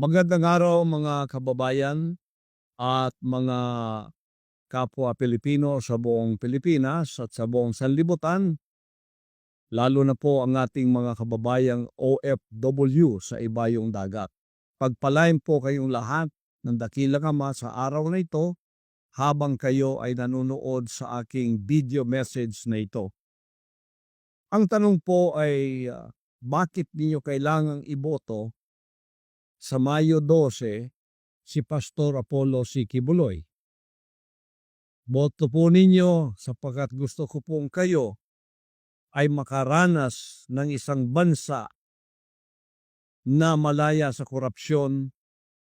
Magandang araw mga kababayan at mga kapwa Pilipino sa buong Pilipinas at sa buong sanlibutan, lalo na po ang ating mga kababayang OFW sa ibayong dagat. Pagpalain po kayong lahat ng dakilang Ama sa araw na ito habang kayo ay nanonood sa aking video message na ito. Ang tanong po ay bakit ninyo kailangang iboto sa Mayo 12 si Pastor Apollo C. Quiboloy? Boto po ninyo sapagkat gusto ko pong kayo ay makaranas ng isang bansa na malaya sa korupsyon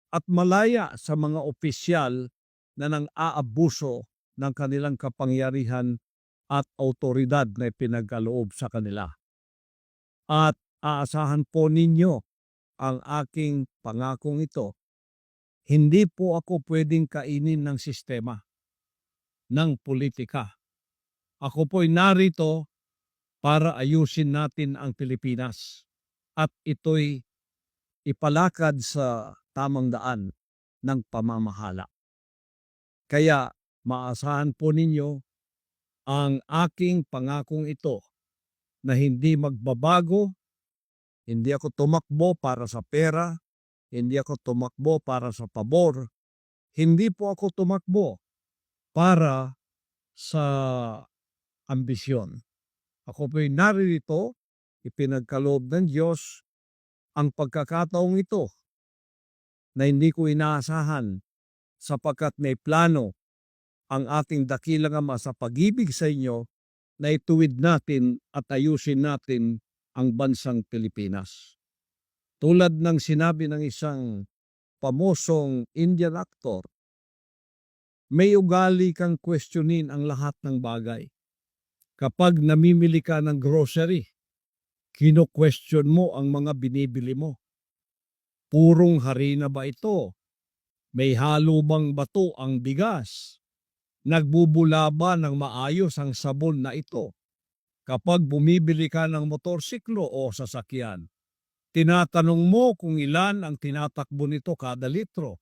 at malaya sa mga opisyal na nang-aabuso ng kanilang kapangyarihan at autoridad na ipinagkaloob sa kanila. At aasahan po ninyo ang aking pangakong ito. Hindi po ako pwedeng kainin ng sistema, ng politika. Ako po'y narito para ayusin natin ang Pilipinas at ito'y ipalakad sa tamang daan ng pamamahala. Kaya maasahan po ninyo ang aking pangakong ito na hindi magbabago. Hindi ako tumakbo para sa pera, hindi ako tumakbo para sa pabor, hindi po ako tumakbo para sa ambisyon. Ako po'y naririto, ipinagkaloob ng Diyos ang pagkakataong ito na hindi ko inaasahan sapagkat may plano ang ating dakilang Ama sa pag-ibig sa inyo na ituwid natin at ayusin natin ang bansang Pilipinas. Tulad ng sinabi ng isang pamosong Indian actor, may ugali kang questionin ang lahat ng bagay. Kapag namimili ka ng grocery, kino-question mo ang mga binibili mo. Purong harina ba ito? May halo bang bato ang bigas? Nagbubula ba ng maayos ang sabon na ito? Kapag bumibili ka ng motorsiklo o sasakyan, tinatanong mo kung ilan ang tinatakbo nito kada litro.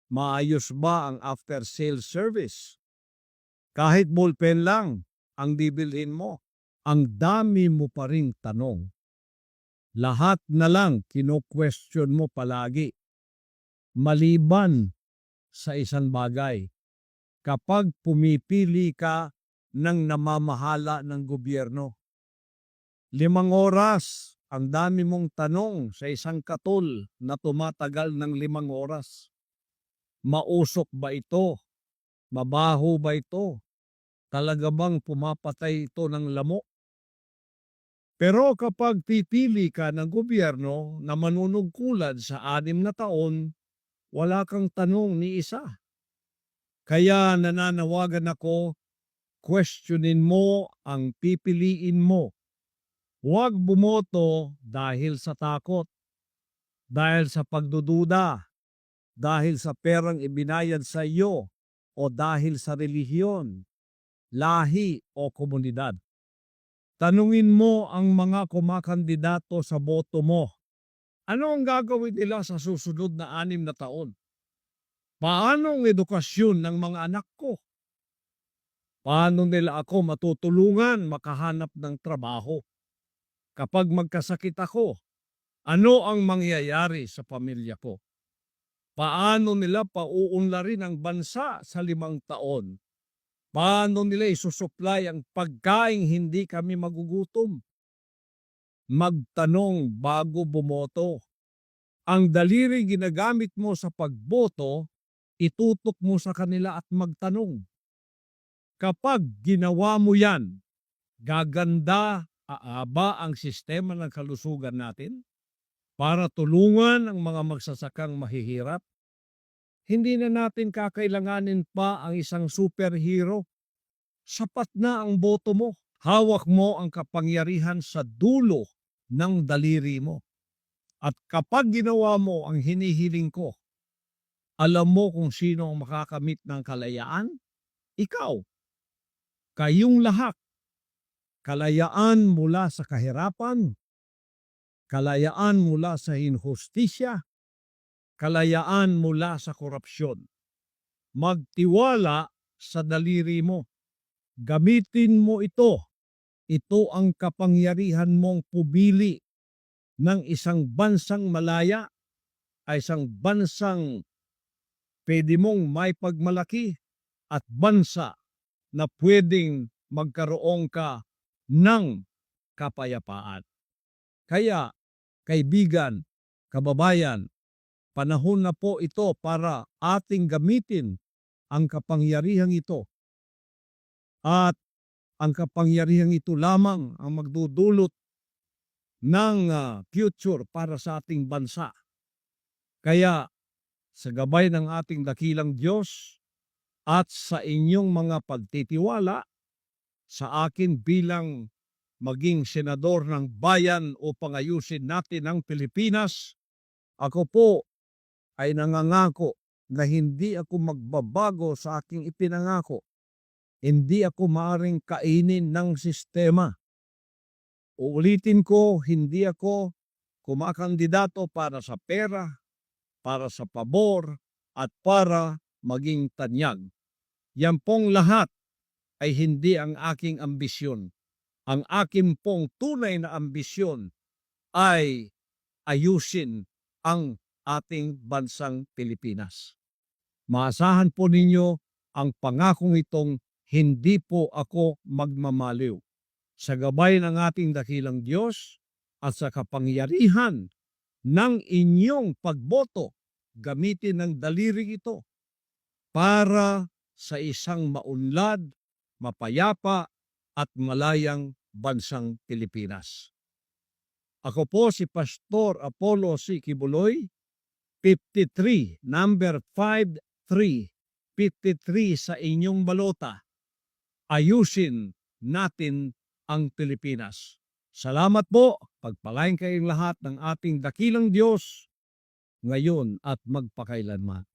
Maayos ba ang after-sales service? Kahit ballpen lang ang bibilhin mo, ang dami mo pa ring tanong. Lahat na lang kino-question mo palagi. Maliban sa isang bagay, kapag pumipili ka ng namamahala ng gobyerno. 5 oras, ang dami mong tanong sa isang katol na tumatagal ng 5 oras. Mausok ba ito? Mabaho ba ito? Talaga bang pumapatay ito ng lamok? Pero kapag pipili ka ng gobyerno na manunungkulan sa 6 na taon, wala kang tanong ni isa. Kaya nananawagan ako, questionin mo ang pipiliin mo. Huwag bumoto dahil sa takot, dahil sa pagdududa, dahil sa perang ibinayad sa iyo, o dahil sa relihiyon, lahi o komunidad. Tanungin mo ang mga kumakandidato sa boto mo. Ano ang gagawin nila sa susunod na 6 na taon? Paano ang edukasyon ng mga anak ko? Paano nila ako matutulungan makahanap ng trabaho? Kapag magkasakit ako, ano ang mangyayari sa pamilya ko? Paano nila pauunlarin ang bansa sa 5 taon? Paano nila isusupply ang pagkaing hindi kami magugutom? Magtanong bago bumoto. Ang daliri ginagamit mo sa pagboto, itutok mo sa kanila at magtanong. Kapag ginawa mo yan, gaganda, aaba ang sistema ng kalusugan natin para tulungan ang mga magsasakang mahihirap. Hindi na natin kakailanganin pa ang isang superhero. Sapat na ang boto mo. Hawak mo ang kapangyarihan sa dulo ng daliri mo. At kapag ginawa mo ang hinihiling ko, alam mo kung sino ang makakamit ng kalayaan? Ikaw. Kayong lahat. Kalayaan mula sa kahirapan, kalayaan mula sa inhustisya, kalayaan mula sa korupsyon. Magtiwala sa daliri mo. Gamitin mo ito. Ito ang kapangyarihan mong pumili ng isang bansang malaya, ay isang bansang pwede mong may pagmalaki at bansa na pwedeng magkaroon ka ng kapayapaan. Kaya, kaibigan, kababayan, panahon na po ito para ating gamitin ang kapangyarihang ito. At ang kapangyarihang ito lamang ang magdudulot ng future para sa ating bansa. Kaya sa gabay ng ating dakilang Diyos at sa inyong mga pagtitiwala sa akin bilang maging senador ng bayan upang ayusin natin ang Pilipinas, ako po ay nangangako na hindi ako magbabago sa aking ipinangako. Hindi ako maaring kainin ng sistema. Uulitin ko, hindi ako kumakandidato para sa pera, para sa pabor, at para maging tanyag. Yan pong lahat ay hindi ang aking ambisyon. Ang aking pong tunay na ambisyon ay ayusin ang ating bansang Pilipinas. Maasahan po ninyo ang pangakong itong hindi po ako magmamaliw. Sa gabay ng ating dakilang Diyos at sa kapangyarihan ng inyong pagboto, gamitin ang daliri ito para sa isang maunlad, mapayapa at malayang bansang Pilipinas. Ako po si Pastor Apollo C. Kibuloy, 53, number 53, 53 sa inyong balota. Ayusin natin ang Pilipinas. Salamat po, pagpalain kayong lahat ng ating dakilang Diyos, ngayon at magpakailanman.